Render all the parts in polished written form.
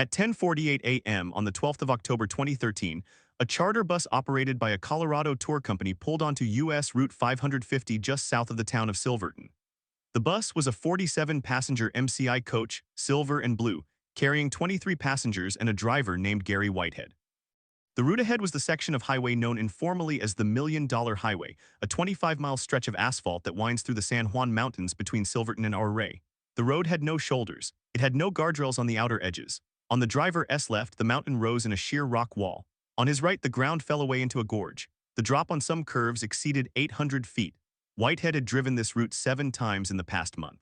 At 10:48 a.m. on the 12th of October 2013, a charter bus operated by a Colorado tour company pulled onto U.S. Route 550 just south of the town of Silverton. The bus was a 47-passenger MCI coach, silver and blue, carrying 23 passengers and a driver named Gary.This. The route ahead was the section of highway known informally as the Million Dollar Highway, a 25-mile stretch of asphalt that winds through the San Juan Mountains between Silverton and Ouray. The road had no shoulders. It had no guardrails on the outer edges. On the driver's left, the mountain rose in a sheer rock wall. On his right, the ground fell away into a gorge. The drop on some curves exceeded 800 feet. Whitehead had driven this route 7 times in the past month.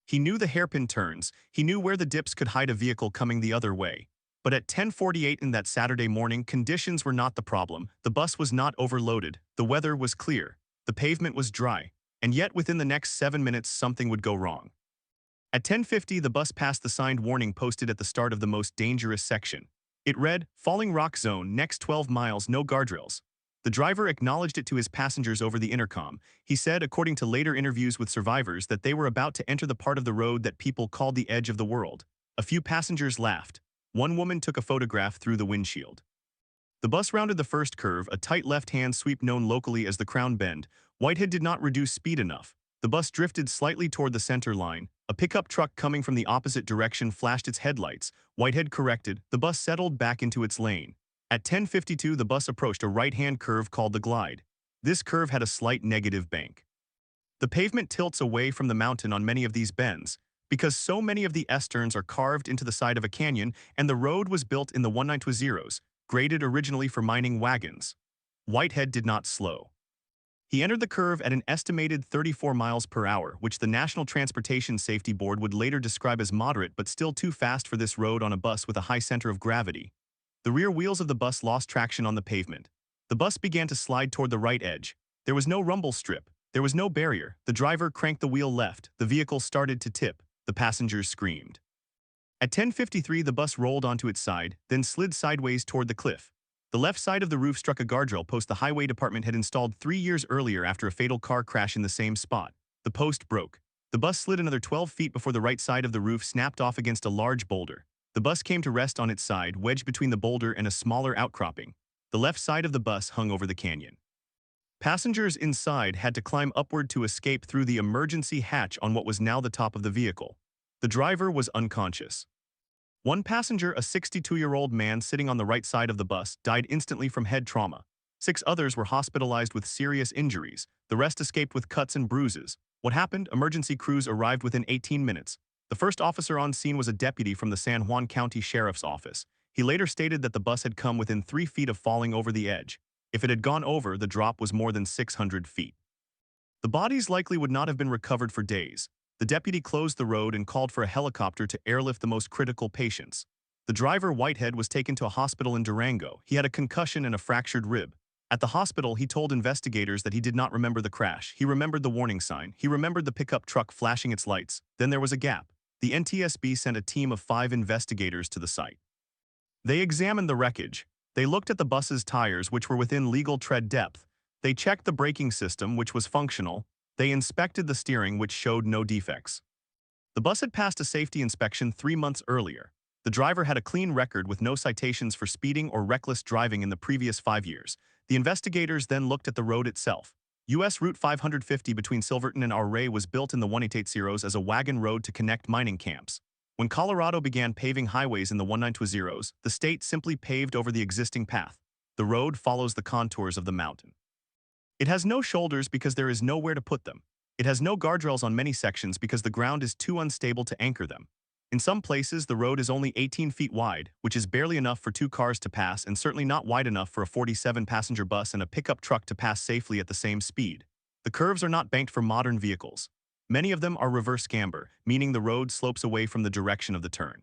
He knew the hairpin turns. He knew where the dips could hide a vehicle coming the other way. But at 10:48 in that Saturday morning, conditions were not the problem. The bus was not overloaded. The weather was clear. The pavement was dry. And yet within the next 7 minutes, something would go wrong. At 10:50, the bus passed the signed warning posted at the start of the most dangerous section. It read, "Falling rock zone, next 12 miles, no guardrails." The driver acknowledged it to his passengers over the intercom. He said, according to later interviews with survivors, that they were about to enter the part of the road that people called the edge of the world. A few passengers laughed. One woman took a photograph through the windshield. The bus rounded the first curve, a tight left-hand sweep known locally as the Crown Bend. Whitehead did not reduce speed enough. The bus drifted slightly toward the center line. A pickup truck coming from the opposite direction flashed its headlights. Whitehead corrected. The bus settled back into its lane. At 10:52, the bus approached a right-hand curve called the Glide. This curve had a slight negative bank. The pavement tilts away from the mountain on many of these bends, because so many of the S-turns are carved into the side of a canyon, and the road was built in the 1920s, graded originally for mining wagons. Whitehead did not slow. He entered the curve at an estimated 34 miles per hour, which the National Transportation Safety Board would later describe as moderate but still too fast for this road on a bus with a high center of gravity. The rear wheels of the bus lost traction on the pavement. The bus began to slide toward the right edge. There was no rumble strip. There was no barrier. The driver cranked the wheel left. The vehicle started to tip. The passengers screamed. At 10:53, the bus rolled onto its side, then slid sideways toward the cliff. The left side of the roof struck a guardrail post the highway department had installed 3 years earlier after a fatal car crash in the same spot. The post broke. The bus slid another 12 feet before the right side of the roof snapped off against a large boulder. The bus came to rest on its side, wedged between the boulder and a smaller outcropping. The left side of the bus hung over the canyon. Passengers inside had to climb upward to escape through the emergency hatch on what was now the top of the vehicle. The driver was unconscious. One passenger, a 62-year-old man sitting on the right side of the bus, died instantly from head trauma. 6 others were hospitalized with serious injuries. The rest escaped with cuts and bruises. What happened? Emergency crews arrived within 18 minutes. The first officer on scene was a deputy from the San Juan County Sheriff's Office. He later stated that the bus had come within 3 feet of falling over the edge. If it had gone over, the drop was more than 600 feet. The bodies likely would not have been recovered for days. The deputy closed the road and called for a helicopter to airlift the most critical patients. The driver, Whitehead, was taken to a hospital in Durango. He had a concussion and a fractured rib. At the hospital, he told investigators that he did not remember the crash. He remembered the warning sign. He remembered the pickup truck flashing its lights. Then there was a gap. The NTSB sent a team of 5 investigators to the site. They examined the wreckage. They looked at the bus's tires, which were within legal tread depth. They checked the braking system, which was functional. They inspected the steering, which showed no defects. The bus had passed a safety inspection 3 months earlier. The driver had a clean record with no citations for speeding or reckless driving in the previous 5 years. The investigators then looked at the road itself. U.S. Route 550 between Silverton and Ouray was built in the 1980s as a wagon road to connect mining camps. When Colorado began paving highways in the 1920s, the state simply paved over the existing path. The road follows the contours of the mountain. It has no shoulders because there is nowhere to put them. It has no guardrails on many sections because the ground is too unstable to anchor them. In some places, the road is only 18 feet wide, which is barely enough for 2 cars to pass and certainly not wide enough for a 47-passenger bus and a pickup truck to pass safely at the same speed. The curves are not banked for modern vehicles. Many of them are reverse camber, meaning the road slopes away from the direction of the turn.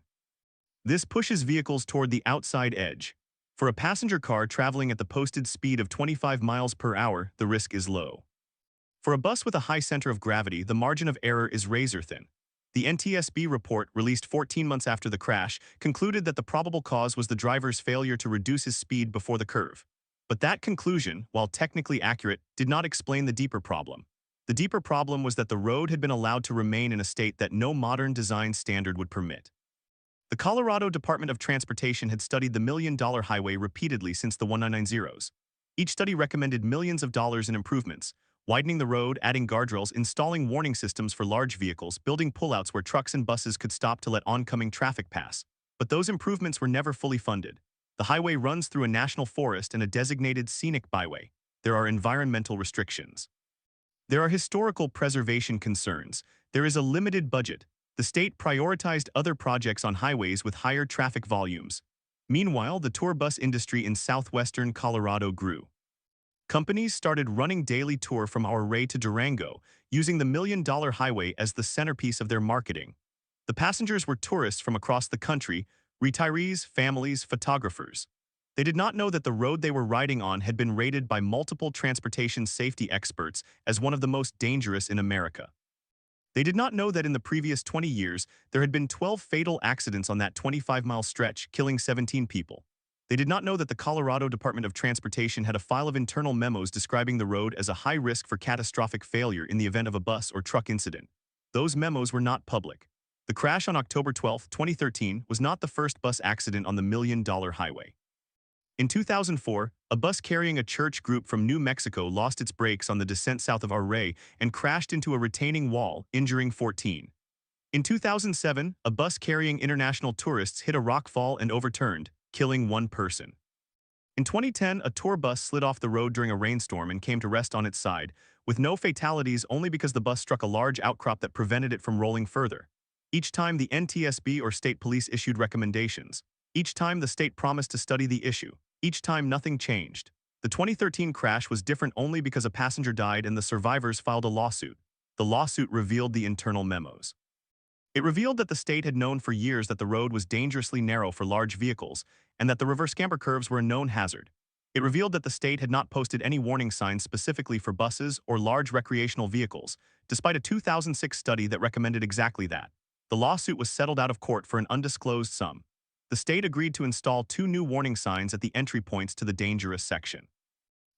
This pushes vehicles toward the outside edge. For a passenger car traveling at the posted speed of 25 miles per hour, the risk is low. For a bus with a high center of gravity, the margin of error is razor-thin. The NTSB report, released 14 months after the crash, concluded that the probable cause was the driver's failure to reduce his speed before the curve. But that conclusion, while technically accurate, did not explain the deeper problem. The deeper problem was that the road had been allowed to remain in a state that no modern design standard would permit. The Colorado Department of Transportation had studied the million-dollar highway repeatedly since the 1990s. Each study recommended millions of dollars in improvements, widening the road, adding guardrails, installing warning systems for large vehicles, building pullouts where trucks and buses could stop to let oncoming traffic pass. But those improvements were never fully funded. The highway runs through a national forest and a designated scenic byway. There are environmental restrictions. There are historical preservation concerns. There is a limited budget. The state prioritized other projects on highways with higher traffic volumes. Meanwhile, the tour bus industry in southwestern Colorado grew. Companies started running daily tour from Ouray to Durango, using the million-dollar highway as the centerpiece of their marketing. The passengers were tourists from across the country, retirees, families, photographers. They did not know that the road they were riding on had been rated by multiple transportation safety experts as one of the most dangerous in America. They did not know that in the previous 20 years, there had been 12 fatal accidents on that 25-mile stretch, killing 17 people. They did not know that the Colorado Department of Transportation had a file of internal memos describing the road as a high risk for catastrophic failure in the event of a bus or truck incident. Those memos were not public. The crash on October 12, 2013 was not the first bus accident on the million-dollar highway. In 2004, a bus carrying a church group from New Mexico lost its brakes on the descent south of Ouray and crashed into a retaining wall, injuring 14. In 2007, a bus carrying international tourists hit a rock fall and overturned, killing one person. In 2010, a tour bus slid off the road during a rainstorm and came to rest on its side, with no fatalities only because the bus struck a large outcrop that prevented it from rolling further. Each time the NTSB or state police issued recommendations. Each time the state promised to study the issue. Each time nothing changed. The 2013 crash was different only because a passenger died and the survivors filed a lawsuit. The lawsuit revealed the internal memos. It revealed that the state had known for years that the road was dangerously narrow for large vehicles and that the reverse camber curves were a known hazard. It revealed that the state had not posted any warning signs specifically for buses or large recreational vehicles, despite a 2006 study that recommended exactly that. The lawsuit was settled out of court for an undisclosed sum. The state agreed to install 2 new warning signs at the entry points to the dangerous section.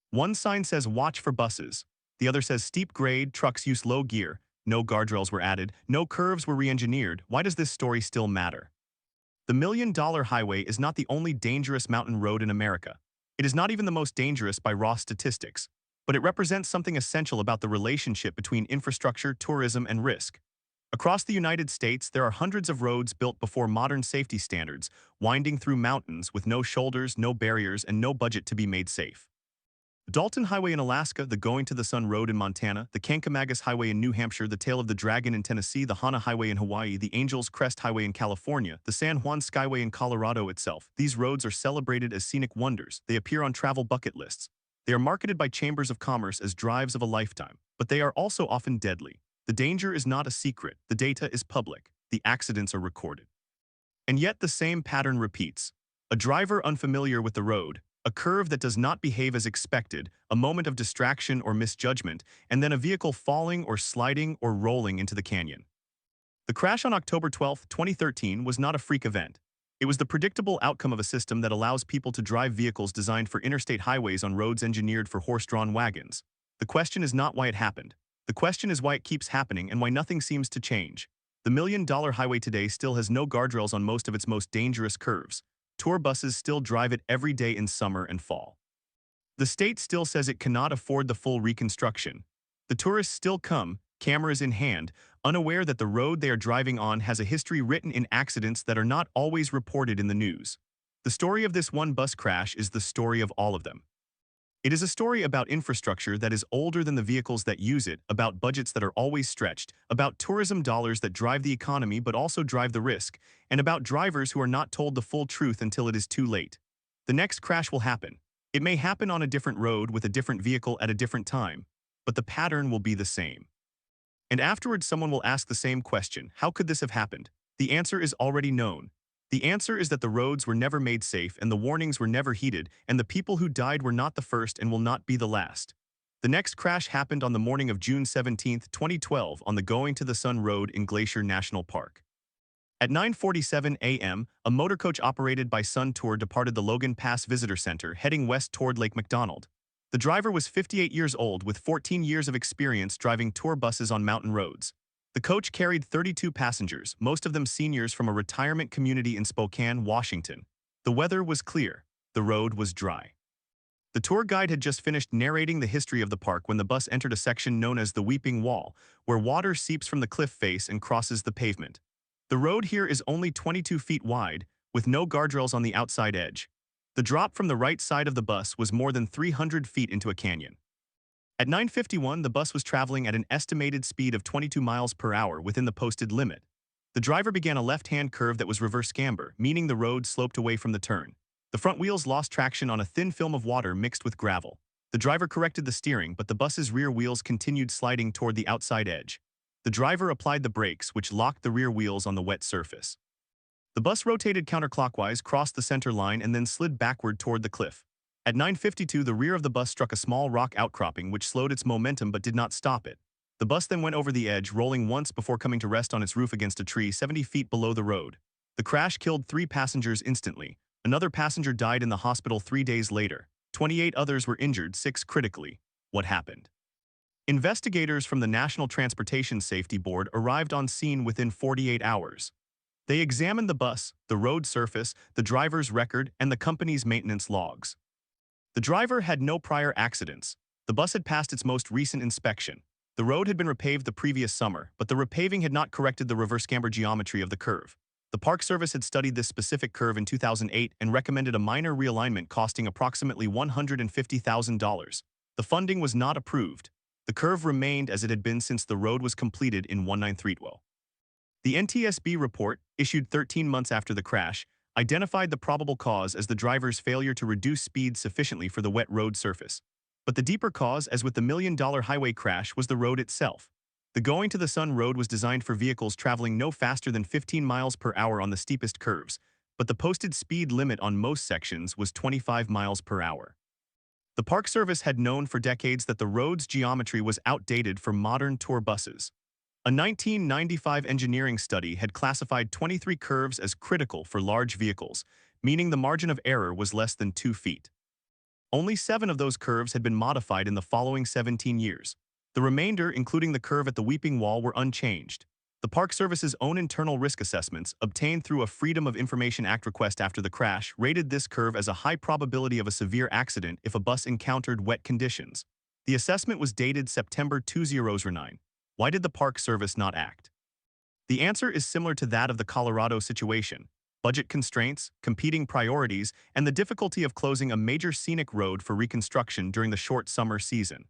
One sign says "Watch for buses." The other says "Steep grade, trucks use low gear." No guardrails were added. No curves were re-engineered. Why does this story still matter? The million-dollar highway is not the only dangerous mountain road in America. It is not even the most dangerous by raw statistics. But it represents something essential about the relationship between infrastructure, tourism, and risk. Across the United States, there are hundreds of roads built before modern safety standards, winding through mountains with no shoulders, no barriers, and no budget to be made safe. The Dalton Highway in Alaska, the Going to the Sun Road in Montana, the Kankamagus Highway in New Hampshire, the Tail of the Dragon in Tennessee, the Hana Highway in Hawaii, the Angel's Crest Highway in California, the San Juan Skyway in Colorado itself. These roads are celebrated as scenic wonders. They appear on travel bucket lists. They are marketed by chambers of commerce as drives of a lifetime, but they are also often deadly. The danger is not a secret. The data is public. The accidents are recorded. And yet the same pattern repeats. A driver unfamiliar with the road, a curve that does not behave as expected, a moment of distraction or misjudgment, and then a vehicle falling or sliding or rolling into the canyon. The crash on October 12, 2013 was not a freak event. It was the predictable outcome of a system that allows people to drive vehicles designed for interstate highways on roads engineered for horse-drawn wagons. The question is not why it happened. The question is why it keeps happening and why nothing seems to change. The million-dollar highway today still has no guardrails on most of its most dangerous curves. Tour buses still drive it every day in summer and fall. The state still says it cannot afford the full reconstruction. The tourists still come, cameras in hand, unaware that the road they are driving on has a history written in accidents that are not always reported in the news. The story of this one bus crash is the story of all of them. It is a story about infrastructure that is older than the vehicles that use it, about budgets that are always stretched, about tourism dollars that drive the economy but also drive the risk, and about drivers who are not told the full truth until it is too late. The next crash will happen. It may happen on a different road with a different vehicle at a different time, but the pattern will be the same. And afterwards someone will ask the same question: how could this have happened? The answer is already known. The answer is that the roads were never made safe and the warnings were never heeded, and the people who died were not the first and will not be the last. The next crash happened on the morning of June 17, 2012 on the Going to the Sun Road in Glacier National Park. At 9:47 a.m., a motorcoach operated by Sun Tour departed the Logan Pass Visitor Center heading west toward Lake McDonald. The driver was 58 years old with 14 years of experience driving tour buses on mountain roads. The coach carried 32 passengers, most of them seniors from a retirement community in Spokane, Washington. The weather was clear. The road was dry. The tour guide had just finished narrating the history of the park when the bus entered a section known as the Weeping Wall, where water seeps from the cliff face and crosses the pavement. The road here is only 22 feet wide, with no guardrails on the outside edge. The drop from the right side of the bus was more than 300 feet into a canyon. At 9:51, the bus was traveling at an estimated speed of 22 miles per hour within the posted limit. The driver began a left-hand curve that was reverse camber, meaning the road sloped away from the turn. The front wheels lost traction on a thin film of water mixed with gravel. The driver corrected the steering, but the bus's rear wheels continued sliding toward the outside edge. The driver applied the brakes, which locked the rear wheels on the wet surface. The bus rotated counterclockwise, crossed the center line, and then slid backward toward the cliff. At 9:52, the rear of the bus struck a small rock outcropping which slowed its momentum but did not stop it. The bus then went over the edge, rolling once before coming to rest on its roof against a tree 70 feet below the road. The crash killed 3 passengers instantly. Another passenger died in the hospital 3 days later. 28 others were injured, 6 critically. What happened? Investigators from the National Transportation Safety Board arrived on scene within 48 hours. They examined the bus, the road surface, the driver's record, and the company's maintenance logs. The driver had no prior accidents. The bus had passed its most recent inspection. The road had been repaved the previous summer, but the repaving had not corrected the reverse camber geometry of the curve. The Park Service had studied this specific curve in 2008 and recommended a minor realignment costing approximately $150,000. The funding was not approved. The curve remained as it had been since the road was completed in 1932. The NTSB report, issued 13 months after the crash, identified the probable cause as the driver's failure to reduce speed sufficiently for the wet road surface. But the deeper cause, as with the million-dollar highway crash, was the road itself. The Going to the Sun road was designed for vehicles traveling no faster than 15 miles per hour on the steepest curves, but the posted speed limit on most sections was 25 miles per hour. The Park Service had known for decades that the road's geometry was outdated for modern tour buses. A 1995 engineering study had classified 23 curves as critical for large vehicles, meaning the margin of error was less than 2 feet. Only 7 of those curves had been modified in the following 17 years. The remainder, including the curve at the Weeping Wall, were unchanged. The Park Service's own internal risk assessments, obtained through a Freedom of Information Act request after the crash, rated this curve as a high probability of a severe accident if a bus encountered wet conditions. The assessment was dated September 2009. Why did the Park Service not act? The answer is similar to that of the Colorado situation: budget constraints, competing priorities, and the difficulty of closing a major scenic road for reconstruction during the short summer season.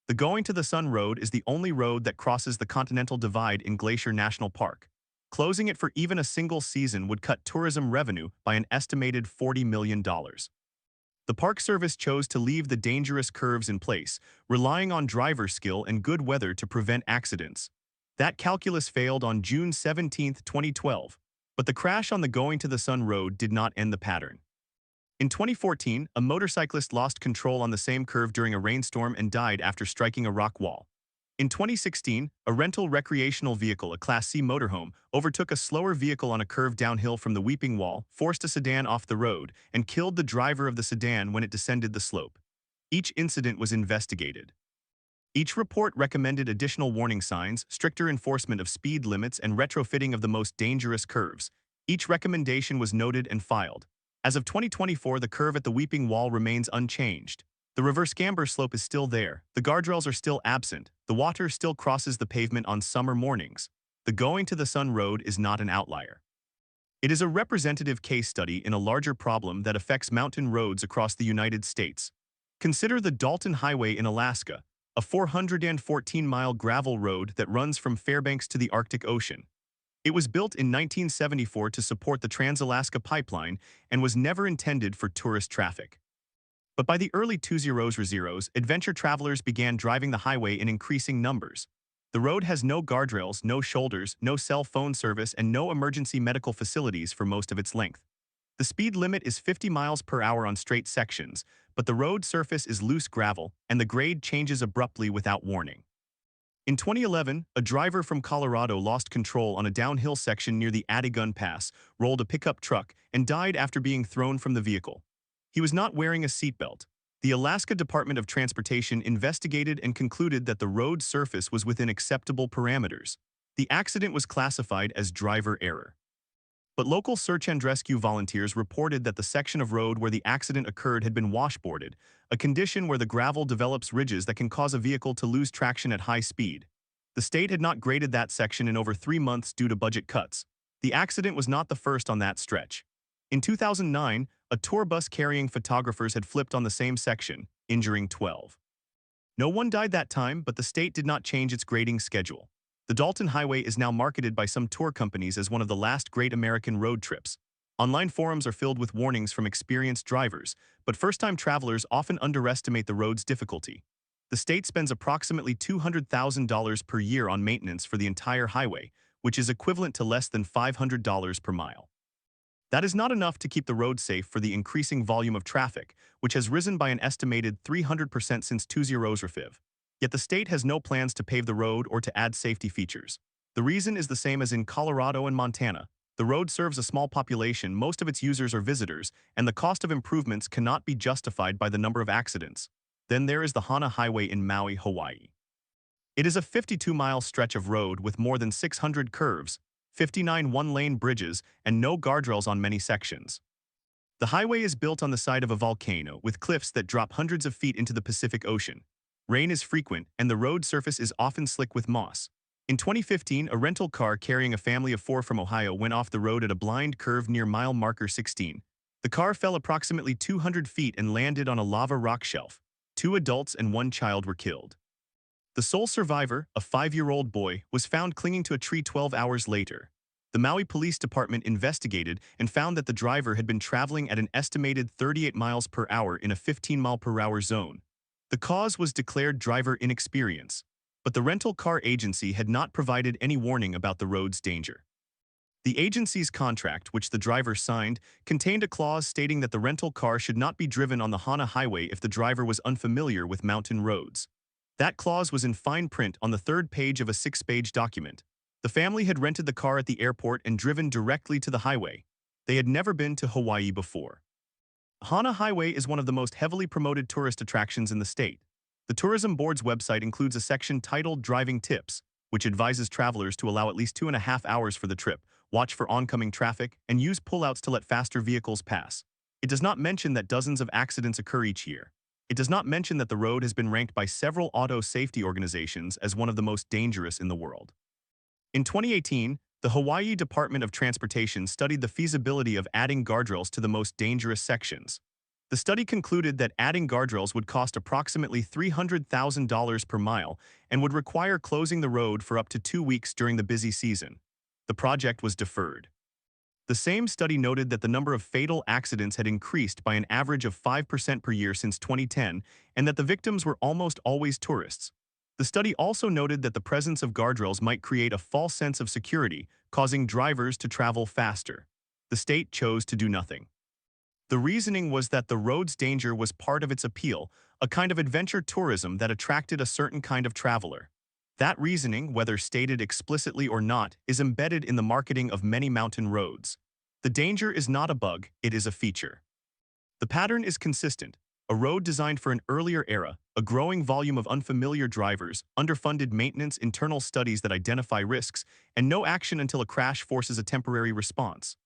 The Going to the Sun road is the only road that crosses the Continental Divide in Glacier National Park. Closing it for even a single season would cut tourism revenue by an estimated $40 million. The Park Service chose to leave the dangerous curves in place, relying on driver skill and good weather to prevent accidents. That calculus failed on June 17, 2012, but the crash on the Going to the Sun road did not end the pattern. In 2014, a motorcyclist lost control on the same curve during a rainstorm and died after striking a rock wall. In 2016, a rental recreational vehicle, a Class C motorhome, overtook a slower vehicle on a curve downhill from the Weeping Wall, forced a sedan off the road, and killed the driver of the sedan when it descended the slope. Each incident was investigated. Each report recommended additional warning signs, stricter enforcement of speed limits, and retrofitting of the most dangerous curves. Each recommendation was noted and filed. As of 2024, the curve at the Weeping Wall remains unchanged. The reverse camber slope is still there, the guardrails are still absent, the water still crosses the pavement on summer mornings. The Going to the Sun road is not an outlier. It is a representative case study in a larger problem that affects mountain roads across the United States. Consider the Dalton Highway in Alaska, a 414-mile gravel road that runs from Fairbanks to the Arctic Ocean. It was built in 1974 to support the Trans-Alaska Pipeline and was never intended for tourist traffic. But by the early 2000s, adventure travelers began driving the highway in increasing numbers. The road has no guardrails, no shoulders, no cell phone service, and no emergency medical facilities for most of its length. The speed limit is 50 miles per hour on straight sections, but the road surface is loose gravel, and the grade changes abruptly without warning. In 2011, a driver from Colorado lost control on a downhill section near the Adigun Pass, rolled a pickup truck, and died after being thrown from the vehicle. He was not wearing a seatbelt. The Alaska Department of Transportation investigated and concluded that the road surface was within acceptable parameters. The accident was classified as driver error. But local search and rescue volunteers reported that the section of road where the accident occurred had been washboarded, a condition where the gravel develops ridges that can cause a vehicle to lose traction at high speed. The state had not graded that section in over 3 months due to budget cuts. The accident was not the first on that stretch. In 2009, a tour bus carrying photographers had flipped on the same section, injuring 12. No one died that time, but the state did not change its grading schedule. The Dalton Highway is now marketed by some tour companies as one of the last great American road trips. Online forums are filled with warnings from experienced drivers, but first-time travelers often underestimate the road's difficulty. The state spends approximately $200,000 per year on maintenance for the entire highway, which is equivalent to less than $500 per mile. That is not enough to keep the road safe for the increasing volume of traffic, which has risen by an estimated 300% since 2005. Yet the state has no plans to pave the road or to add safety features. The reason is the same as in Colorado and Montana. The road serves a small population, most of its users are visitors, and the cost of improvements cannot be justified by the number of accidents. Then there is the Hana Highway in Maui, Hawaii. It is a 52-mile stretch of road with more than 600 curves, 59 one-lane bridges, and no guardrails on many sections. The highway is built on the side of a volcano with cliffs that drop hundreds of feet into the Pacific Ocean. Rain is frequent, and the road surface is often slick with moss. In 2015, a rental car carrying a family of 4 from Ohio went off the road at a blind curve near mile marker 16. The car fell approximately 200 feet and landed on a lava rock shelf. 2 adults and 1 child were killed. The sole survivor, a 5-year-old boy, was found clinging to a tree 12 hours later. The Maui Police Department investigated and found that the driver had been traveling at an estimated 38 miles per hour in a 15-mile-per-hour zone. The cause was declared driver inexperience, but the rental car agency had not provided any warning about the road's danger. The agency's contract, which the driver signed, contained a clause stating that the rental car should not be driven on the Hana Highway if the driver was unfamiliar with mountain roads. That clause was in fine print on the 3rd page of a 6-page document. The family had rented the car at the airport and driven directly to the highway. They had never been to Hawaii before. Hana Highway is one of the most heavily promoted tourist attractions in the state. The Tourism Board's website includes a section titled Driving Tips, which advises travelers to allow at least 2.5 hours for the trip, watch for oncoming traffic, and use pullouts to let faster vehicles pass. It does not mention that dozens of accidents occur each year. It does not mention that the road has been ranked by several auto safety organizations as one of the most dangerous in the world. In 2018, the Hawaii Department of Transportation studied the feasibility of adding guardrails to the most dangerous sections. The study concluded that adding guardrails would cost approximately $300,000 per mile and would require closing the road for up to 2 weeks during the busy season. The project was deferred. The same study noted that the number of fatal accidents had increased by an average of 5% per year since 2010 and that the victims were almost always tourists. The study also noted that the presence of guardrails might create a false sense of security, causing drivers to travel faster. The state chose to do nothing. The reasoning was that the road's danger was part of its appeal, a kind of adventure tourism that attracted a certain kind of traveler. That reasoning, whether stated explicitly or not, is embedded in the marketing of many mountain roads. The danger is not a bug, it is a feature. The pattern is consistent. A road designed for an earlier era, a growing volume of unfamiliar drivers, underfunded maintenance, internal studies that identify risks, and no action until a crash forces a temporary response.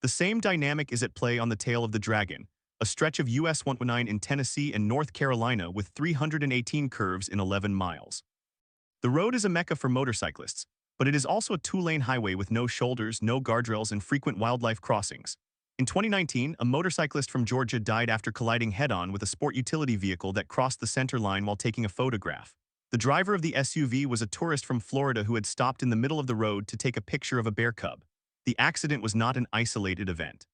The same dynamic is at play on the Tail of the Dragon, a stretch of US 119 in Tennessee and North Carolina with 318 curves in 11 miles. The road is a mecca for motorcyclists, but it is also a 2-lane highway with no shoulders, no guardrails, and frequent wildlife crossings. In 2019, a motorcyclist from Georgia died after colliding head-on with a sport utility vehicle that crossed the center line while taking a photograph. The driver of the SUV was a tourist from Florida who had stopped in the middle of the road to take a picture of a bear cub. The accident was not an isolated event.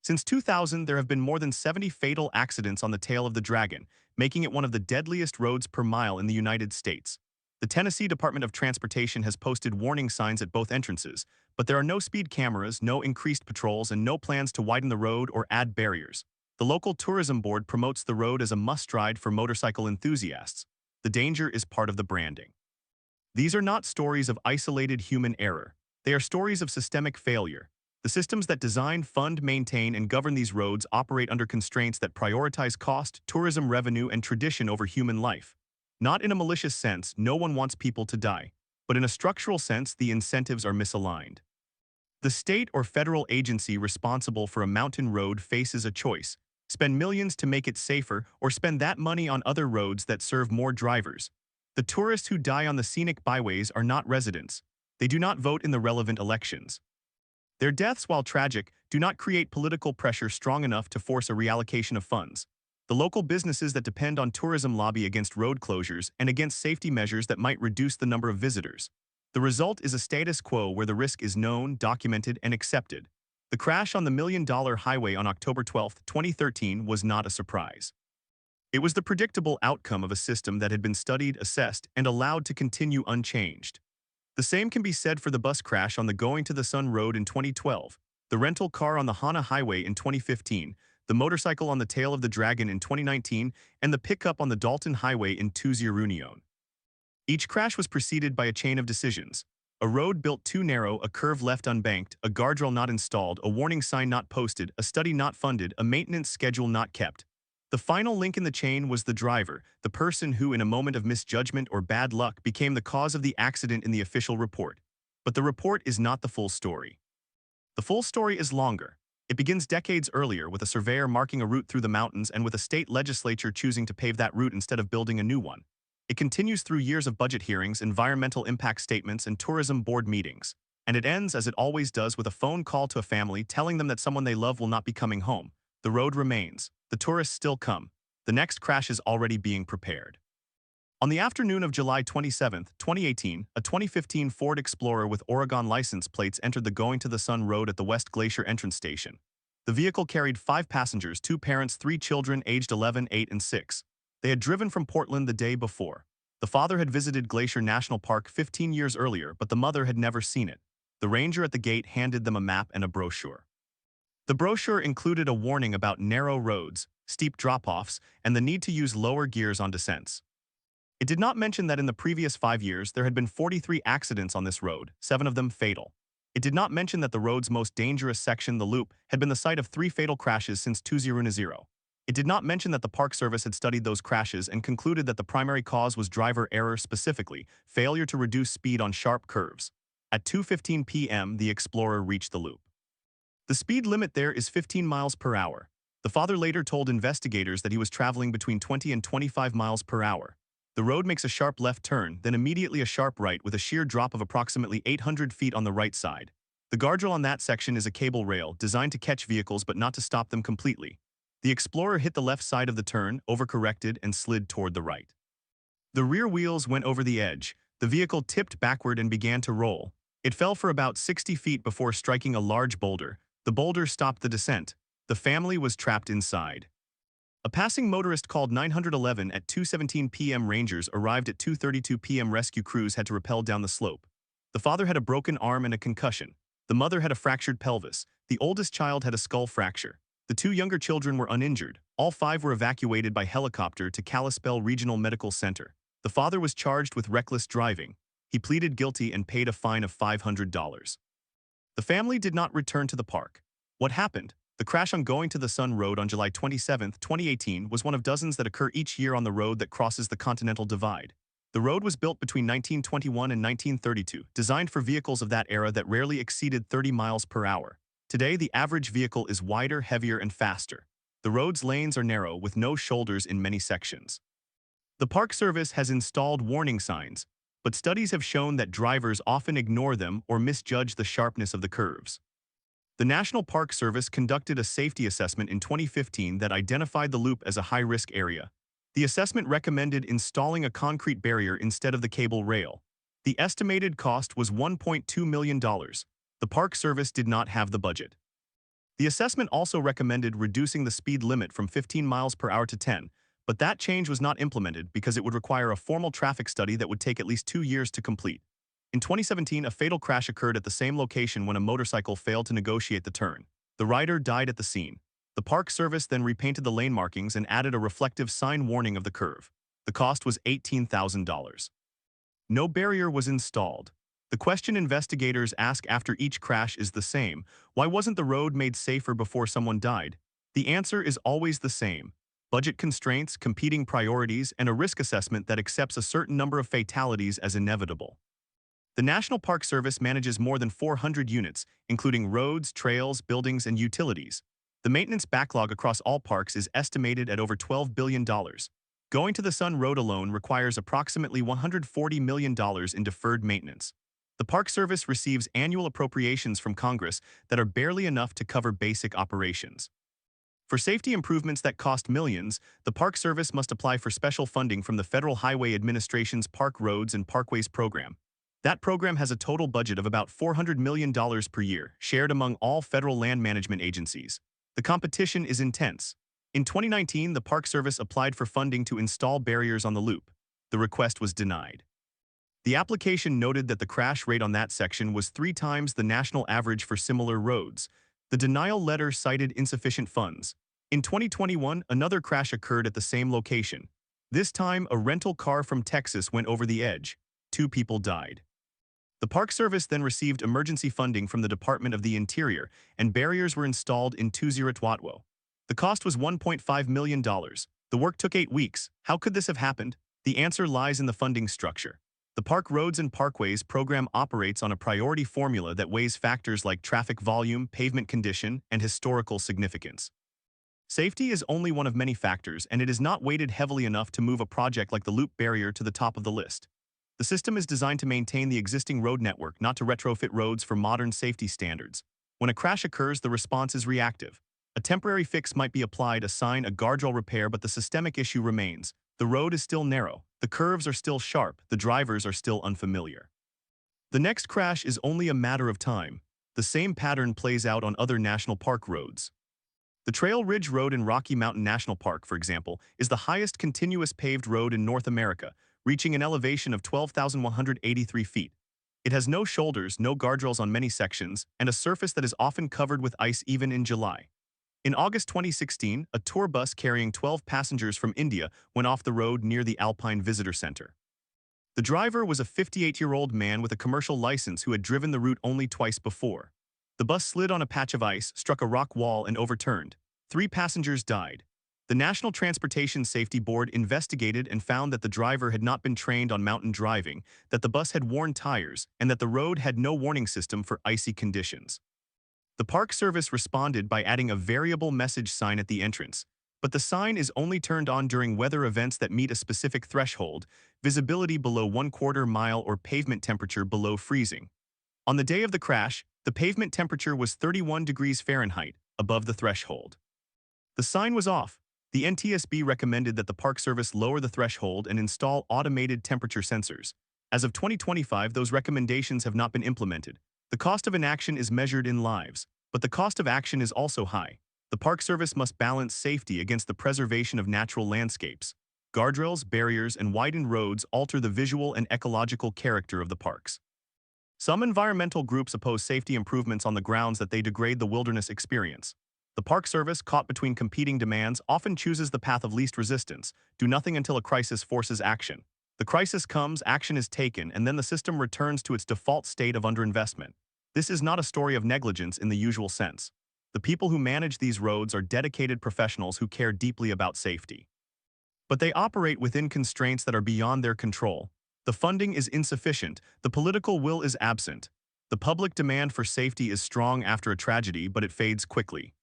Since 2000, there have been more than 70 fatal accidents on the Tail of the Dragon, making it one of the deadliest roads per mile in the United States. The Tennessee Department of Transportation has posted warning signs at both entrances, but there are no speed cameras, no increased patrols, and no plans to widen the road or add barriers. The local tourism board promotes the road as a must-ride for motorcycle enthusiasts. The danger is part of the branding. These are not stories of isolated human error. They are stories of systemic failure. The systems that design, fund, maintain, and govern these roads operate under constraints that prioritize cost, tourism revenue, and tradition over human life. Not in a malicious sense, no one wants people to die. but in a structural sense, the incentives are misaligned. The state or federal agency responsible for a mountain road faces a choice: spend millions to make it safer or spend that money on other roads that serve more drivers. The tourists who die on the scenic byways are not residents. They do not vote in the relevant elections. Their deaths, while tragic, do not create political pressure strong enough to force a reallocation of funds. The local businesses that depend on tourism lobby against road closures and against safety measures that might reduce the number of visitors. The result is a status quo where the risk is known, documented, and accepted. The crash on the $1 million highway on October 12, 2013 was not a surprise. It was the predictable outcome of a system that had been studied, assessed, and allowed to continue unchanged. The same can be said for the bus crash on the Going to the Sun Road in 2012, the rental car on the Hana Highway in 2015, the motorcycle on the Tail of the Dragon in 2019, and the pickup on the Dalton Highway in 2021. Each crash was preceded by a chain of decisions: a road built too narrow, a curve left unbanked, a guardrail not installed, a warning sign not posted, a study not funded, a maintenance schedule not kept. The final link in the chain was the driver, the person who, in a moment of misjudgment or bad luck, became the cause of the accident in the official report. But the report is not the full story. The full story is longer. It begins decades earlier with a surveyor marking a route through the mountains and with a state legislature choosing to pave that route instead of building a new one. It continues through years of budget hearings, environmental impact statements, and tourism board meetings. And it ends, as it always does, with a phone call to a family telling them that someone they love will not be coming home. The road remains. The tourists still come. The next crash is already being prepared. On the afternoon of July 27, 2018, a 2015 Ford Explorer with Oregon license plates entered the Going to the Sun Road at the West Glacier entrance station. The vehicle carried 5 passengers, 2 parents, 3 children aged 11, 8, and 6. They had driven from Portland the day before. The father had visited Glacier National Park 15 years earlier, but the mother had never seen it. The ranger at the gate handed them a map and a brochure. The brochure included a warning about narrow roads, steep drop-offs, and the need to use lower gears on descents. It did not mention that in the previous 5 years there had been 43 accidents on this road, 7 of them fatal. It did not mention that the road's most dangerous section, the Loop, had been the site of 3 fatal crashes since 2010. It did not mention that the Park Service had studied those crashes and concluded that the primary cause was driver error, specifically failure to reduce speed on sharp curves. At 2:15 p.m., the Explorer reached the Loop. The speed limit there is 15 miles per hour. The father later told investigators that he was traveling between 20 and 25 miles per hour. The road makes a sharp left turn, then immediately a sharp right with a sheer drop of approximately 800 feet on the right side. The guardrail on that section is a cable rail designed to catch vehicles but not to stop them completely. The Explorer hit the left side of the turn, overcorrected, and slid toward the right. The rear wheels went over the edge. The vehicle tipped backward and began to roll. It fell for about 60 feet before striking a large boulder. The boulder stopped the descent. The family was trapped inside. A passing motorist called 911 at 2:17 p.m. Rangers arrived at 2:32 p.m. Rescue crews had to rappel down the slope. The father had a broken arm and a concussion. The mother had a fractured pelvis. The oldest child had a skull fracture. The 2 younger children were uninjured. All 5 were evacuated by helicopter to Kalispell Regional Medical Center. The father was charged with reckless driving. He pleaded guilty and paid a fine of $500. The family did not return to the park. What happened? The crash on Going to the Sun Road on July 27, 2018 was one of dozens that occur each year on the road that crosses the Continental Divide. The road was built between 1921 and 1932, designed for vehicles of that era that rarely exceeded 30 miles per hour. Today, the average vehicle is wider, heavier, and faster. The road's lanes are narrow, with no shoulders in many sections. The Park Service has installed warning signs, but studies have shown that drivers often ignore them or misjudge the sharpness of the curves. The National Park Service conducted a safety assessment in 2015 that identified the Loop as a high-risk area. The assessment recommended installing a concrete barrier instead of the cable rail. The estimated cost was $1.2 million. The Park Service did not have the budget. The assessment also recommended reducing the speed limit from 15 miles per hour to 10, but that change was not implemented because it would require a formal traffic study that would take at least 2 years to complete. In 2017, a fatal crash occurred at the same location when a motorcycle failed to negotiate the turn. The rider died at the scene. The Park Service then repainted the lane markings and added a reflective sign warning of the curve. The cost was $18,000. No barrier was installed. The question investigators ask after each crash is the same: why wasn't the road made safer before someone died? The answer is always the same: budget constraints, competing priorities, and a risk assessment that accepts a certain number of fatalities as inevitable. The National Park Service manages more than 400 units, including roads, trails, buildings, and utilities. The maintenance backlog across all parks is estimated at over $12 billion. Going to the Sun Road alone requires approximately $140 million in deferred maintenance. The Park Service receives annual appropriations from Congress that are barely enough to cover basic operations. For safety improvements that cost millions, the Park Service must apply for special funding from the Federal Highway Administration's Park Roads and Parkways program. That program has a total budget of about $400 million per year, shared among all federal land management agencies. The competition is intense. In 2019, the Park Service applied for funding to install barriers on the loop. The request was denied. The application noted that the crash rate on that section was 3 times the national average for similar roads. The denial letter cited insufficient funds. In 2021, another crash occurred at the same location. This time, a rental car from Texas went over the edge. 2 people died. The Park Service then received emergency funding from the Department of the Interior, and barriers were installed in Tuziratwatwo. The cost was $1.5 million. The work took 8 weeks. How could this have happened? The answer lies in the funding structure. The Park Roads and Parkways program operates on a priority formula that weighs factors like traffic volume, pavement condition, and historical significance. Safety is only one of many factors, and it is not weighted heavily enough to move a project like the loop barrier to the top of the list. The system is designed to maintain the existing road network, not to retrofit roads for modern safety standards. When a crash occurs, the response is reactive. A temporary fix might be applied, a sign, a guardrail repair, but the systemic issue remains. The road is still narrow, the curves are still sharp, the drivers are still unfamiliar. The next crash is only a matter of time. The same pattern plays out on other national park roads. The Trail Ridge Road in Rocky Mountain National Park, for example, is the highest continuous paved road in North America, reaching an elevation of 12,183 feet. It has no shoulders, no guardrails on many sections, and a surface that is often covered with ice even in July. In August 2016, a tour bus carrying 12 passengers from India went off the road near the Alpine Visitor Center. The driver was a 58-year-old man with a commercial license who had driven the route only twice before. The bus slid on a patch of ice, struck a rock wall, and overturned. 3 passengers died. The National Transportation Safety Board investigated and found that the driver had not been trained on mountain driving, that the bus had worn tires, and that the road had no warning system for icy conditions. The Park Service responded by adding a variable message sign at the entrance, but the sign is only turned on during weather events that meet a specific threshold, visibility below 1/4 mile or pavement temperature below freezing. On the day of the crash, the pavement temperature was 31 degrees Fahrenheit, above the threshold. The sign was off. The NTSB recommended that the Park Service lower the threshold and install automated temperature sensors. As of 2025, those recommendations have not been implemented. The cost of inaction is measured in lives, but the cost of action is also high. The Park Service must balance safety against the preservation of natural landscapes. Guardrails, barriers, and widened roads alter the visual and ecological character of the parks. Some environmental groups oppose safety improvements on the grounds that they degrade the wilderness experience. The Park Service, caught between competing demands, often chooses the path of least resistance, do nothing until a crisis forces action. The crisis comes, action is taken, and then the system returns to its default state of underinvestment. This is not a story of negligence in the usual sense. The people who manage these roads are dedicated professionals who care deeply about safety. But they operate within constraints that are beyond their control. The funding is insufficient, the political will is absent. The public demand for safety is strong after a tragedy, but it fades quickly.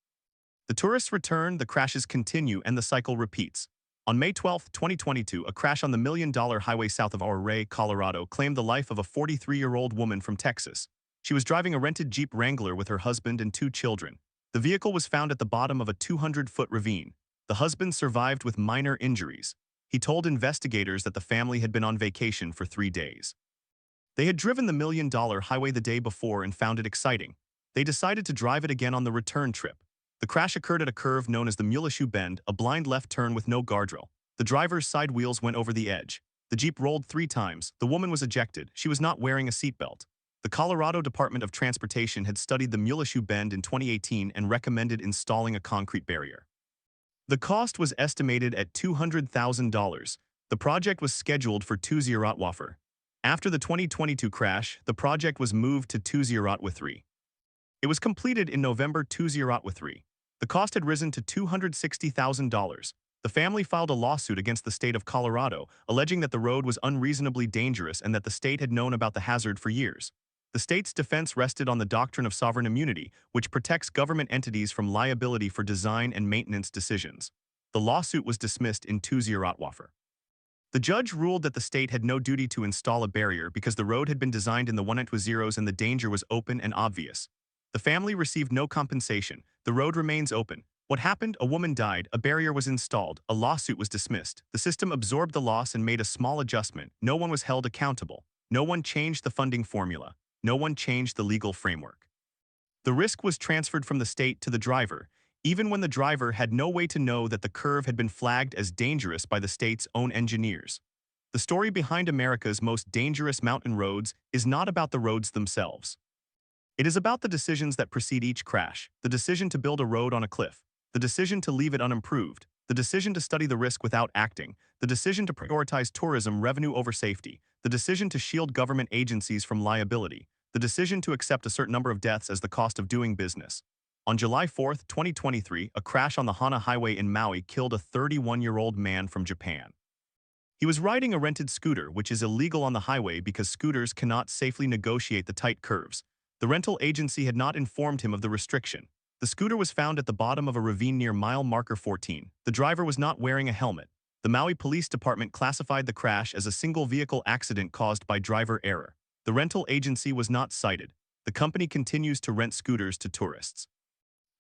The tourists return, the crashes continue, and the cycle repeats. On May 12, 2022, a crash on the $1 million highway south of Ouray, Colorado, claimed the life of a 43-year-old woman from Texas. She was driving a rented Jeep Wrangler with her husband and 2 children. The vehicle was found at the bottom of a 200-foot ravine. The husband survived with minor injuries. He told investigators that the family had been on vacation for 3 days. They had driven the $1 million highway the day before and found it exciting. They decided to drive it again on the return trip. The crash occurred at a curve known as the Muleshoe Bend, a blind left turn with no guardrail. The driver's side wheels went over the edge. The Jeep rolled 3 times. The woman was ejected. She was not wearing a seatbelt. The Colorado Department of Transportation had studied the Muleshoe Bend in 2018 and recommended installing a concrete barrier. The cost was estimated at $200,000. The project was scheduled for Tuziratwaffer. After the 2022 crash, the project was moved to Tuziratwa-3. It was completed in November 2023. The cost had risen to $260,000. The family filed a lawsuit against the state of Colorado, alleging that the road was unreasonably dangerous and that the state had known about the hazard for years. The state's defense rested on the doctrine of sovereign immunity, which protects government entities from liability for design and maintenance decisions. The lawsuit was dismissed in 2-0 Wafer. The judge ruled that the state had no duty to install a barrier because the road had been designed in the 1-0s and the danger was open and obvious. The family received no compensation. The road remains open. What happened? A woman died, a barrier was installed, a lawsuit was dismissed. The system absorbed the loss and made a small adjustment. No one was held accountable. No one changed the funding formula. No one changed the legal framework. The risk was transferred from the state to the driver, even when the driver had no way to know that the curve had been flagged as dangerous by the state's own engineers. The story behind America's most dangerous mountain roads is not about the roads themselves. It is about the decisions that precede each crash, the decision to build a road on a cliff, the decision to leave it unimproved, the decision to study the risk without acting, the decision to prioritize tourism revenue over safety, the decision to shield government agencies from liability, the decision to accept a certain number of deaths as the cost of doing business. On July 4, 2023, a crash on the Hana Highway in Maui killed a 31-year-old man from Japan. He was riding a rented scooter, which is illegal on the highway because scooters cannot safely negotiate the tight curves. The rental agency had not informed him of the restriction. The scooter was found at the bottom of a ravine near mile marker 14. The driver was not wearing a helmet. The Maui Police Department classified the crash as a single-vehicle accident caused by driver error. The rental agency was not cited. The company continues to rent scooters to tourists.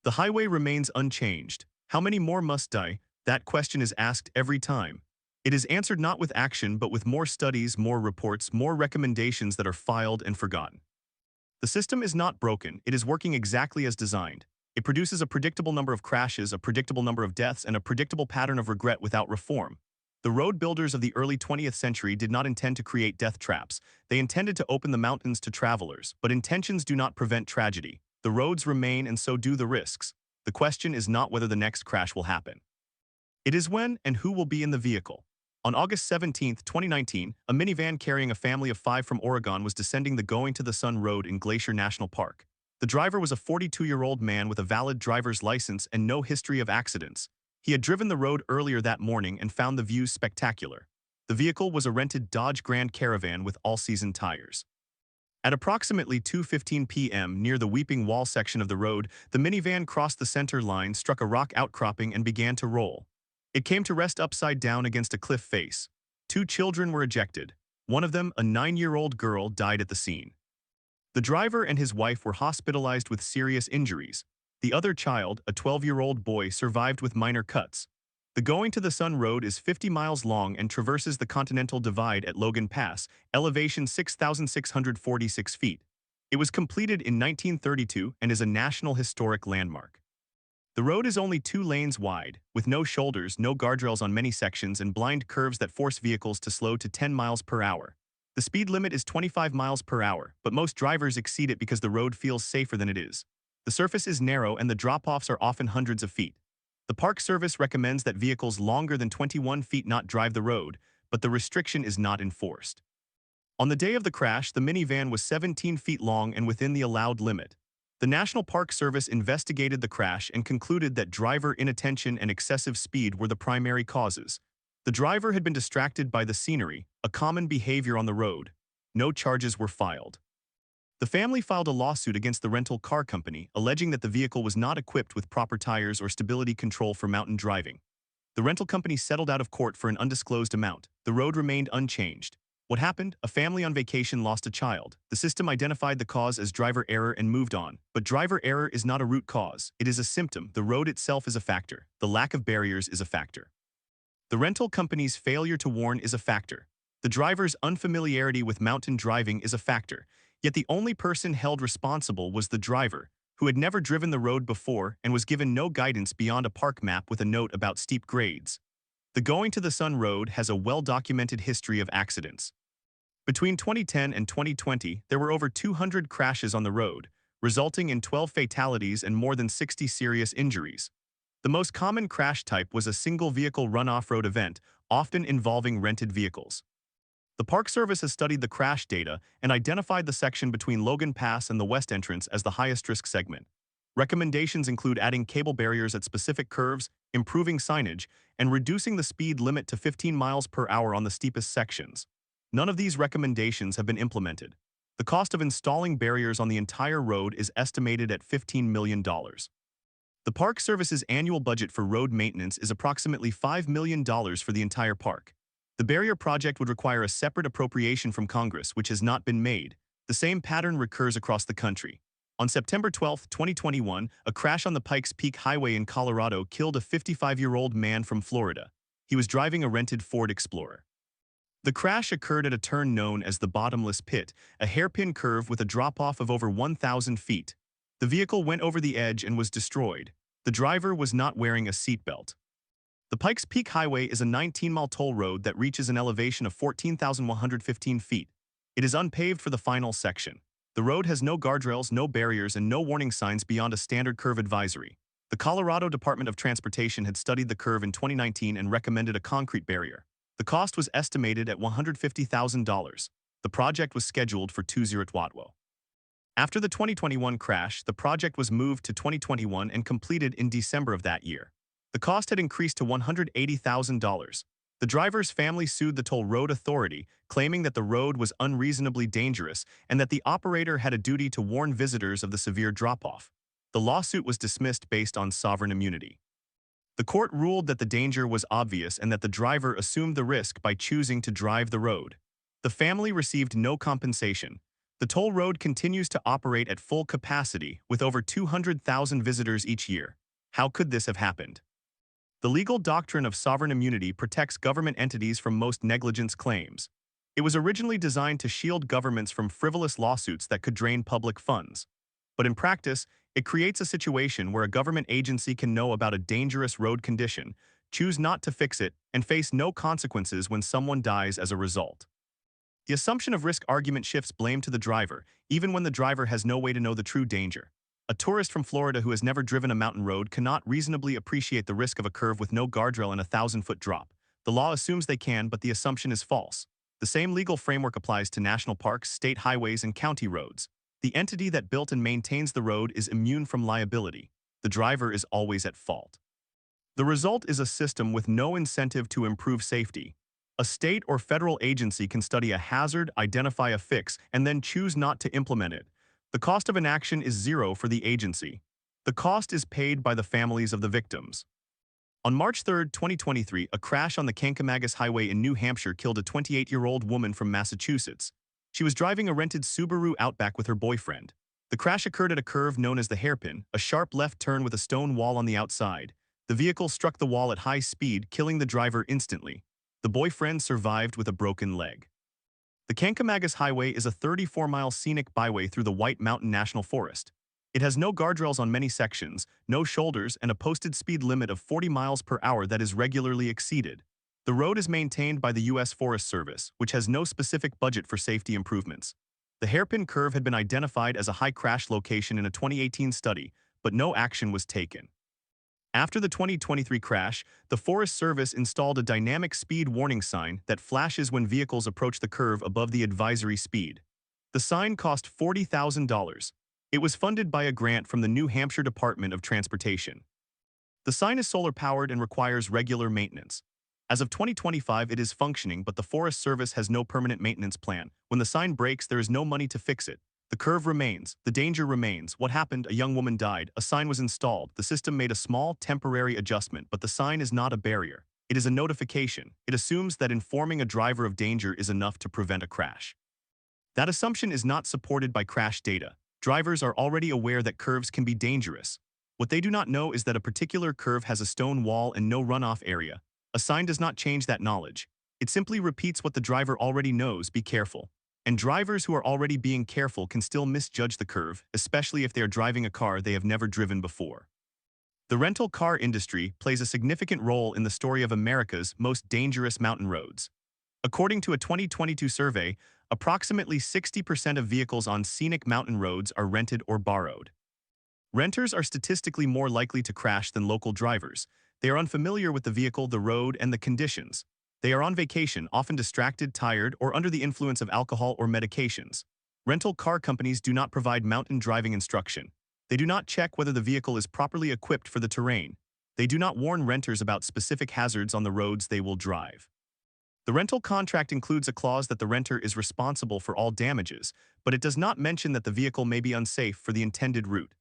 The highway remains unchanged. How many more must die? That question is asked every time. It is answered not with action but with more studies, more reports, more recommendations that are filed and forgotten. The system is not broken, it is working exactly as designed. It produces a predictable number of crashes, a predictable number of deaths, and a predictable pattern of regret without reform. The road builders of the early 20th century did not intend to create death traps. They intended to open the mountains to travelers, but intentions do not prevent tragedy. The roads remain and so do the risks. The question is not whether the next crash will happen. It is when and who will be in the vehicle. On August 17, 2019, a minivan carrying a family of 5 from Oregon was descending the Going to the Sun Road in Glacier National Park. The driver was a 42-year-old man with a valid driver's license and no history of accidents. He had driven the road earlier that morning and found the views spectacular. The vehicle was a rented Dodge Grand Caravan with all-season tires. At approximately 2:15 p.m. near the Weeping Wall section of the road, the minivan crossed the center line, struck a rock outcropping, and began to roll. It came to rest upside down against a cliff face. 2 children were ejected. One of them, a 9-year-old girl, died at the scene. The driver and his wife were hospitalized with serious injuries. The other child, a 12-year-old boy, survived with minor cuts. The Going to the Sun Road is 50 miles long and traverses the Continental Divide at Logan Pass, elevation 6,646 feet. It was completed in 1932 and is a National Historic Landmark. The road is only 2 lanes wide, with no shoulders, no guardrails on many sections, and blind curves that force vehicles to slow to 10 miles per hour. The speed limit is 25 miles per hour, but most drivers exceed it because the road feels safer than it is. The surface is narrow and the drop-offs are often hundreds of feet. The Park Service recommends that vehicles longer than 21 feet not drive the road, but the restriction is not enforced. On the day of the crash, the minivan was 17 feet long and within the allowed limit. The National Park Service investigated the crash and concluded that driver inattention and excessive speed were the primary causes. The driver had been distracted by the scenery, a common behavior on the road. No charges were filed. The family filed a lawsuit against the rental car company, alleging that the vehicle was not equipped with proper tires or stability control for mountain driving. The rental company settled out of court for an undisclosed amount. The road remained unchanged. What happened? A family on vacation lost a child. The system identified the cause as driver error and moved on. But driver error is not a root cause. It is a symptom. The road itself is a factor. The lack of barriers is a factor. The rental company's failure to warn is a factor. The driver's unfamiliarity with mountain driving is a factor. Yet the only person held responsible was the driver, who had never driven the road before and was given no guidance beyond a park map with a note about steep grades. The Going to the Sun Road has a well-documented history of accidents. Between 2010 and 2020, there were over 200 crashes on the road, resulting in 12 fatalities and more than 60 serious injuries. The most common crash type was a single-vehicle run-off-road event, often involving rented vehicles. The Park Service has studied the crash data and identified the section between Logan Pass and the west entrance as the highest risk segment. Recommendations include adding cable barriers at specific curves, improving signage, and reducing the speed limit to 15 miles per hour on the steepest sections. None of these recommendations have been implemented. The cost of installing barriers on the entire road is estimated at $15 million. The Park Service's annual budget for road maintenance is approximately $5 million for the entire park. The barrier project would require a separate appropriation from Congress, which has not been made. The same pattern recurs across the country. On September 12, 2021, a crash on the Pikes Peak Highway in Colorado killed a 55-year-old man from Florida. He was driving a rented Ford Explorer. The crash occurred at a turn known as the Bottomless Pit, a hairpin curve with a drop-off of over 1,000 feet. The vehicle went over the edge and was destroyed. The driver was not wearing a seatbelt. The Pikes Peak Highway is a 19-mile toll road that reaches an elevation of 14,115 feet. It is unpaved for the final section. The road has no guardrails, no barriers, and no warning signs beyond a standard curve advisory. The Colorado Department of Transportation had studied the curve in 2019 and recommended a concrete barrier. The cost was estimated at $150,000. The project was scheduled for 2020. After the 2021 crash, the project was moved to 2021 and completed in December of that year. The cost had increased to $180,000. The driver's family sued the toll road authority, claiming that the road was unreasonably dangerous and that the operator had a duty to warn visitors of the severe drop-off. The lawsuit was dismissed based on sovereign immunity. The court ruled that the danger was obvious and that the driver assumed the risk by choosing to drive the road. The family received no compensation. The toll road continues to operate at full capacity with over 200,000 visitors each year. How could this have happened? The legal doctrine of sovereign immunity protects government entities from most negligence claims. It was originally designed to shield governments from frivolous lawsuits that could drain public funds. But in practice, it creates a situation where a government agency can know about a dangerous road condition, choose not to fix it, and face no consequences when someone dies as a result. The assumption of risk argument shifts blame to the driver, even when the driver has no way to know the true danger. A tourist from Florida who has never driven a mountain road cannot reasonably appreciate the risk of a curve with no guardrail and a 1,000-foot drop. The law assumes they can, but the assumption is false. The same legal framework applies to national parks, state highways, and county roads. The entity that built and maintains the road is immune from liability. The driver is always at fault. The result is a system with no incentive to improve safety. A state or federal agency can study a hazard, identify a fix, and then choose not to implement it. The cost of inaction is zero for the agency. The cost is paid by the families of the victims. On March 3, 2023, a crash on the Kankamagus Highway in New Hampshire killed a 28-year-old woman from Massachusetts. She was driving a rented Subaru Outback with her boyfriend. The crash occurred at a curve known as the hairpin, a sharp left turn with a stone wall on the outside. The vehicle struck the wall at high speed, killing the driver instantly. The boyfriend survived with a broken leg. The Kankamagus Highway is a 34-mile scenic byway through the White Mountain National Forest. It has no guardrails on many sections, no shoulders, and a posted speed limit of 40 miles per hour that is regularly exceeded. The road is maintained by the U.S. Forest Service, which has no specific budget for safety improvements. The hairpin curve had been identified as a high crash location in a 2018 study, but no action was taken. After the 2023 crash, the Forest Service installed a dynamic speed warning sign that flashes when vehicles approach the curve above the advisory speed. The sign cost $40,000. It was funded by a grant from the New Hampshire Department of Transportation. The sign is solar-powered and requires regular maintenance. As of 2025, it is functioning, but the Forest Service has no permanent maintenance plan. When the sign breaks, there is no money to fix it. The curve remains. The danger remains. What happened? A young woman died. A sign was installed. The system made a small, temporary adjustment, but the sign is not a barrier. It is a notification. It assumes that informing a driver of danger is enough to prevent a crash. That assumption is not supported by crash data. Drivers are already aware that curves can be dangerous. What they do not know is that a particular curve has a stone wall and no runoff area. A sign does not change that knowledge. It simply repeats what the driver already knows: be careful. And drivers who are already being careful can still misjudge the curve, especially if they are driving a car they have never driven before. The rental car industry plays a significant role in the story of America's most dangerous mountain roads. According to a 2022 survey, approximately 60% of vehicles on scenic mountain roads are rented or borrowed. Renters are statistically more likely to crash than local drivers. They are unfamiliar with the vehicle, the road, and the conditions. They are on vacation, often distracted, tired, or under the influence of alcohol or medications. Rental car companies do not provide mountain driving instruction. They do not check whether the vehicle is properly equipped for the terrain. They do not warn renters about specific hazards on the roads they will drive. The rental contract includes a clause that the renter is responsible for all damages, but it does not mention that the vehicle may be unsafe for the intended route.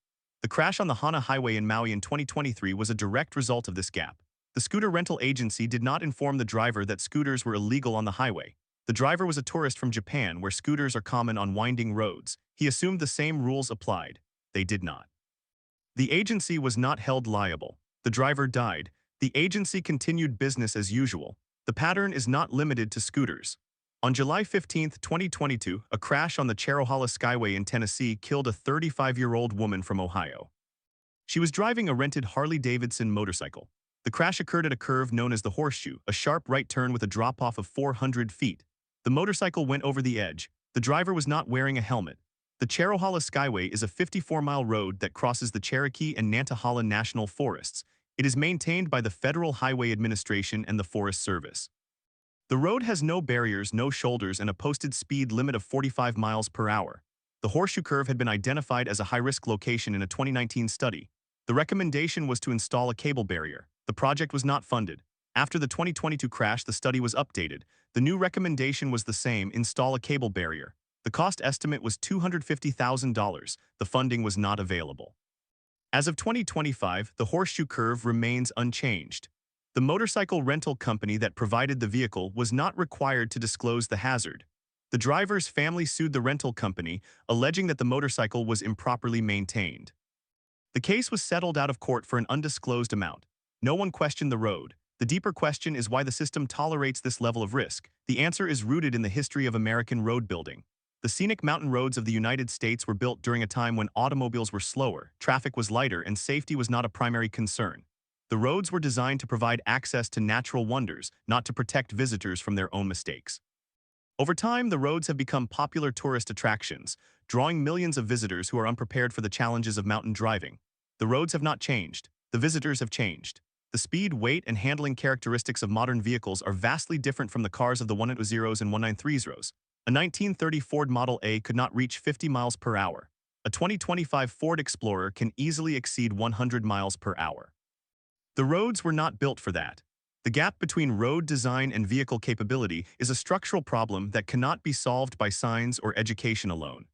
The crash on the Hana Highway in Maui in 2023 was a direct result of this gap. The scooter rental agency did not inform the driver that scooters were illegal on the highway. The driver was a tourist from Japan, where scooters are common on winding roads. He assumed the same rules applied. They did not. The agency was not held liable. The driver died. The agency continued business as usual. The pattern is not limited to scooters. On July 15, 2022, a crash on the Cherohala Skyway in Tennessee killed a 35-year-old woman from Ohio. She was driving a rented Harley-Davidson motorcycle. The crash occurred at a curve known as the Horseshoe, a sharp right turn with a drop-off of 400 feet. The motorcycle went over the edge. The driver was not wearing a helmet. The Cherohala Skyway is a 54-mile road that crosses the Cherokee and Nantahala National Forests. It is maintained by the Federal Highway Administration and the Forest Service. The road has no barriers, no shoulders, and a posted speed limit of 45 miles per hour. The Horseshoe Curve had been identified as a high-risk location in a 2019 study. The recommendation was to install a cable barrier. The project was not funded. After the 2022 crash, the study was updated. The new recommendation was the same: install a cable barrier. The cost estimate was $250,000. The funding was not available. As of 2025, the Horseshoe Curve remains unchanged. The motorcycle rental company that provided the vehicle was not required to disclose the hazard. The driver's family sued the rental company, alleging that the motorcycle was improperly maintained. The case was settled out of court for an undisclosed amount. No one questioned the road. The deeper question is why the system tolerates this level of risk. The answer is rooted in the history of American road building. The scenic mountain roads of the United States were built during a time when automobiles were slower, traffic was lighter, and safety was not a primary concern. The roads were designed to provide access to natural wonders, not to protect visitors from their own mistakes. Over time, the roads have become popular tourist attractions, drawing millions of visitors who are unprepared for the challenges of mountain driving. The roads have not changed. The visitors have changed. The speed, weight, and handling characteristics of modern vehicles are vastly different from the cars of the 180s and 193s. A 1930 Ford Model A could not reach 50 miles per hour. A 2025 Ford Explorer can easily exceed 100 miles per hour. The roads were not built for that. The gap between road design and vehicle capability is a structural problem that cannot be solved by science or education alone.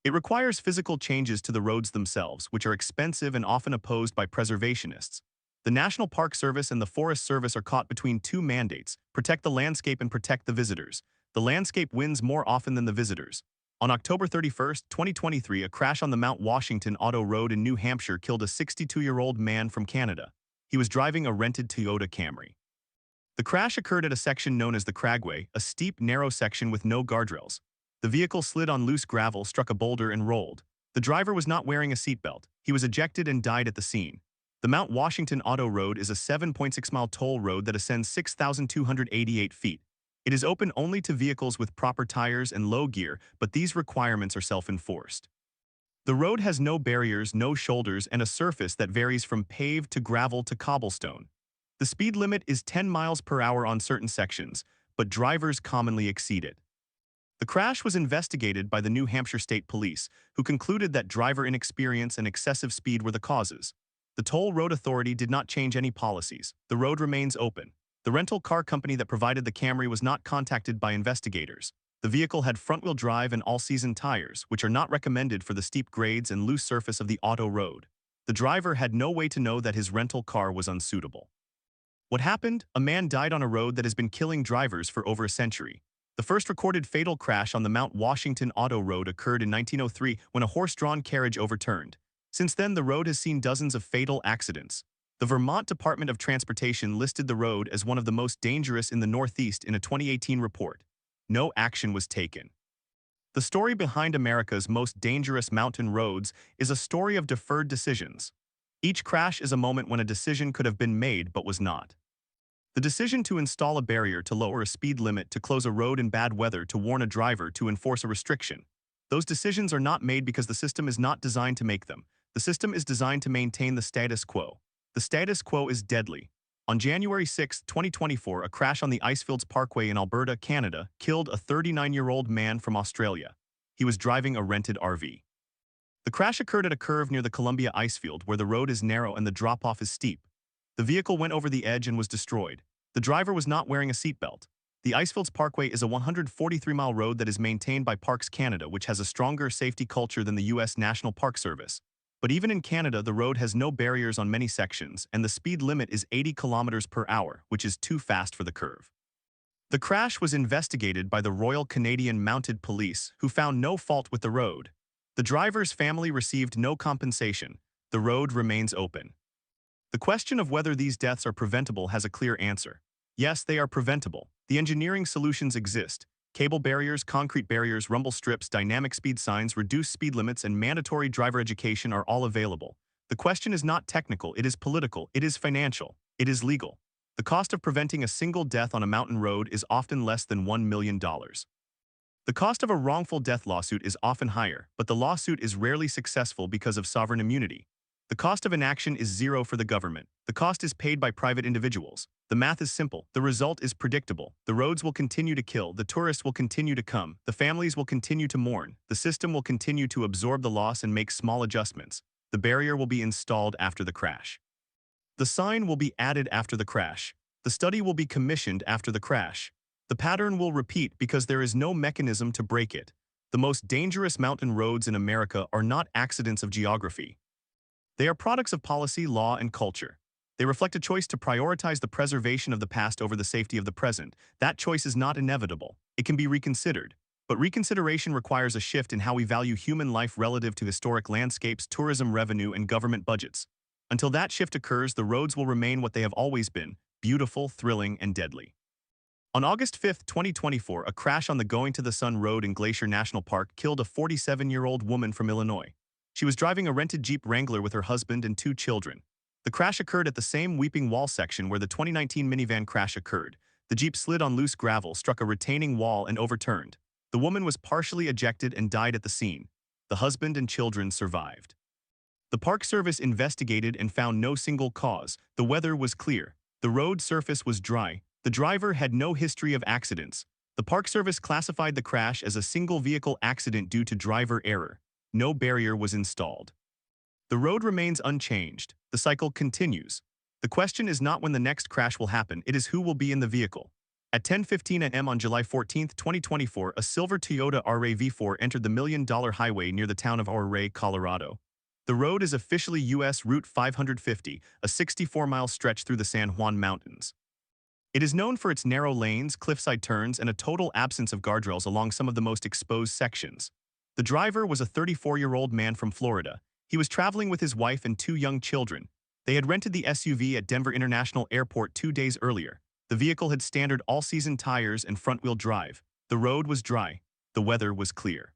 It requires physical changes to the roads themselves, which are expensive and often opposed by preservationists. The National Park Service and the Forest Service are caught between two mandates: protect the landscape and protect the visitors. The landscape wins more often than the visitors. On October 31, 2023, a crash on the Mount Washington Auto Road in New Hampshire killed a 62-year-old man from Canada. He was driving a rented Toyota Camry. The crash occurred at a section known as the Cragway, a steep, narrow section with no guardrails. The vehicle slid on loose gravel, struck a boulder, and rolled. The driver was not wearing a seatbelt. He was ejected and died at the scene. The Mount Washington Auto Road is a 7.6-mile toll road that ascends 6,288 feet. It is open only to vehicles with proper tires and low gear, but these requirements are self-enforced. The road has no barriers, no shoulders, and a surface that varies from paved to gravel to cobblestone. The speed limit is 10 miles per hour on certain sections, but drivers commonly exceed it. The crash was investigated by the New Hampshire State Police, who concluded that driver inexperience and excessive speed were the causes. The Toll Road Authority did not change any policies. The road remains open. The rental car company that provided the Camry was not contacted by investigators. The vehicle had front-wheel drive and all-season tires, which are not recommended for the steep grades and loose surface of the auto road. The driver had no way to know that his rental car was unsuitable. What happened? A man died on a road that has been killing drivers for over a century. The first recorded fatal crash on the Mount Washington Auto Road occurred in 1903 when a horse-drawn carriage overturned. Since then, the road has seen dozens of fatal accidents. The Vermont Department of Transportation listed the road as one of the most dangerous in the Northeast in a 2018 report. No action was taken. The story behind America's most dangerous mountain roads is a story of deferred decisions. Each crash is a moment when a decision could have been made but was not. The decision to install a barrier, to lower a speed limit, to close a road in bad weather, to warn a driver, to enforce a restriction. Those decisions are not made because the system is not designed to make them. The system is designed to maintain the status quo. The status quo is deadly. On January 6, 2024, a crash on the Icefields Parkway in Alberta, Canada, killed a 39-year-old man from Australia. He was driving a rented RV. The crash occurred at a curve near the Columbia icefield where the road is narrow and the drop-off is steep. The vehicle went over the edge and was destroyed. The driver was not wearing a seatbelt. The Icefields Parkway is a 143-mile road that is maintained by Parks Canada, which has a stronger safety culture than the U.S. National Park Service. But even in Canada, the road has no barriers on many sections, and the speed limit is 80 kilometers per hour, which is too fast for the curve. The crash was investigated by the Royal Canadian Mounted Police, who found no fault with the road. The driver's family received no compensation. The road remains open. The question of whether these deaths are preventable has a clear answer. Yes, they are preventable. The engineering solutions exist. Cable barriers, concrete barriers, rumble strips, dynamic speed signs, reduced speed limits, and mandatory driver education are all available. The question is not technical, it is political, it is financial, it is legal. The cost of preventing a single death on a mountain road is often less than $1 million. The cost of a wrongful death lawsuit is often higher, but the lawsuit is rarely successful because of sovereign immunity. The cost of inaction is zero for the government. The cost is paid by private individuals. The math is simple. The result is predictable. The roads will continue to kill. The tourists will continue to come. The families will continue to mourn. The system will continue to absorb the loss and make small adjustments. The barrier will be installed after the crash. The sign will be added after the crash. The study will be commissioned after the crash. The pattern will repeat because there is no mechanism to break it. The most dangerous mountain roads in America are not accidents of geography. They are products of policy, law, and culture. They reflect a choice to prioritize the preservation of the past over the safety of the present. That choice is not inevitable. It can be reconsidered. But reconsideration requires a shift in how we value human life relative to historic landscapes, tourism revenue, and government budgets. Until that shift occurs, the roads will remain what they have always been: beautiful, thrilling, and deadly. On August 5, 2024, a crash on the Going to the Sun Road in Glacier National Park killed a 47-year-old woman from Illinois. She was driving a rented Jeep Wrangler with her husband and 2 children. The crash occurred at the same Weeping Wall section where the 2019 minivan crash occurred. The Jeep slid on loose gravel, struck a retaining wall, and overturned. The woman was partially ejected and died at the scene. The husband and children survived. The Park Service investigated and found no single cause. The weather was clear. The road surface was dry. The driver had no history of accidents. The Park Service classified the crash as a single-vehicle accident due to driver error. No barrier was installed. The road remains unchanged. The cycle continues. The question is not when the next crash will happen, it is who will be in the vehicle. At 10:15 a.m. on July 14, 2024, a silver Toyota RAV4 entered the $1 Million Highway near the town of Ouray, Colorado. The road is officially U.S. Route 550, a 64-mile stretch through the San Juan Mountains. It is known for its narrow lanes, cliffside turns, and a total absence of guardrails along some of the most exposed sections. The driver was a 34-year-old man from Florida. He was traveling with his wife and 2 young children. They had rented the SUV at Denver International Airport 2 days earlier. The vehicle had standard all-season tires and front-wheel drive. The road was dry. The weather was clear.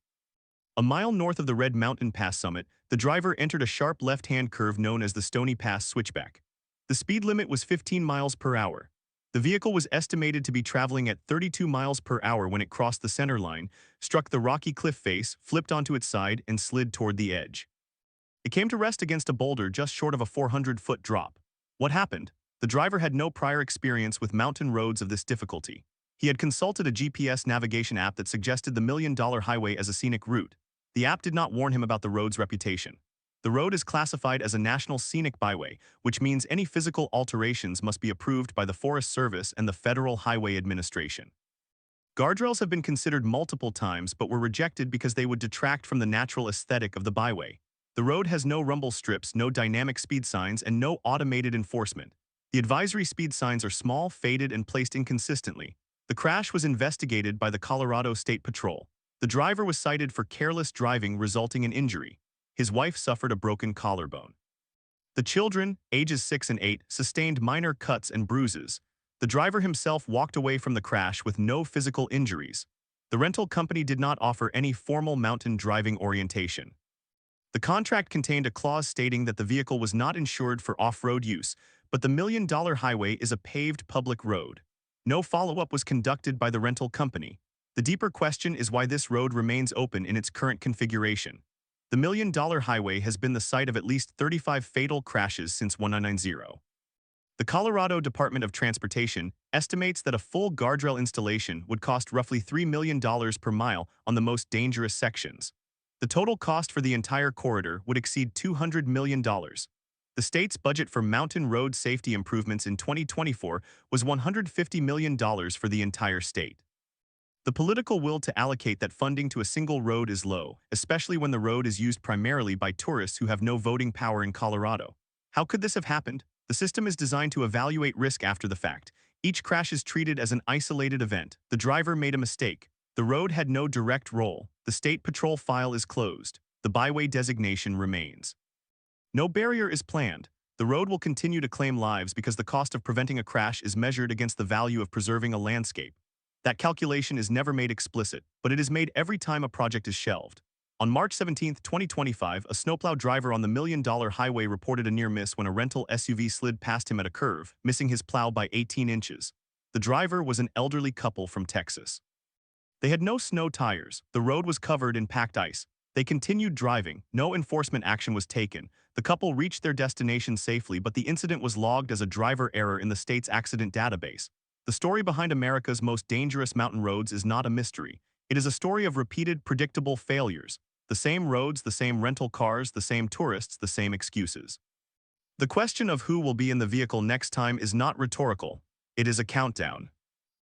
A mile north of the Red Mountain Pass summit, the driver entered a sharp left-hand curve known as the Stony Pass Switchback. The speed limit was 15 miles per hour. The vehicle was estimated to be traveling at 32 miles per hour when it crossed the center line, struck the rocky cliff face, flipped onto its side, and slid toward the edge. It came to rest against a boulder just short of a 400-foot drop. What happened? The driver had no prior experience with mountain roads of this difficulty. He had consulted a GPS navigation app that suggested the $1 Million Highway as a scenic route. The app did not warn him about the road's reputation. The road is classified as a National Scenic Byway, which means any physical alterations must be approved by the Forest Service and the Federal Highway Administration. Guardrails have been considered multiple times but were rejected because they would detract from the natural aesthetic of the byway. The road has no rumble strips, no dynamic speed signs, and no automated enforcement. The advisory speed signs are small, faded, and placed inconsistently. The crash was investigated by the Colorado State Patrol. The driver was cited for careless driving resulting in injury. His wife suffered a broken collarbone. The children, ages 6 and 8, sustained minor cuts and bruises. The driver himself walked away from the crash with no physical injuries. The rental company did not offer any formal mountain driving orientation. The contract contained a clause stating that the vehicle was not insured for off-road use, but the $1 Million Highway is a paved public road. No follow-up was conducted by the rental company. The deeper question is why this road remains open in its current configuration. The $1 Million Highway has been the site of at least 35 fatal crashes since 1990. The Colorado Department of Transportation estimates that a full guardrail installation would cost roughly $3 million per mile on the most dangerous sections. The total cost for the entire corridor would exceed $200 million. The state's budget for mountain road safety improvements in 2024 was $150 million for the entire state. The political will to allocate that funding to a single road is low, especially when the road is used primarily by tourists who have no voting power in Colorado. How could this have happened? The system is designed to evaluate risk after the fact. Each crash is treated as an isolated event. The driver made a mistake. The road had no direct role. The state patrol file is closed. The byway designation remains. No barrier is planned. The road will continue to claim lives because the cost of preventing a crash is measured against the value of preserving a landscape. That calculation is never made explicit, but it is made every time a project is shelved. On March 17, 2025, a snowplow driver on the $1 Million Highway reported a near miss when a rental SUV slid past him at a curve, missing his plow by 18 inches. The driver was an elderly couple from Texas. They had no snow tires. The road was covered in packed ice. They continued driving. No enforcement action was taken. The couple reached their destination safely, but the incident was logged as a driver error in the state's accident database. The story behind America's most dangerous mountain roads is not a mystery. It is a story of repeated, predictable failures. The same roads, the same rental cars, the same tourists, the same excuses. The question of who will be in the vehicle next time is not rhetorical. It is a countdown.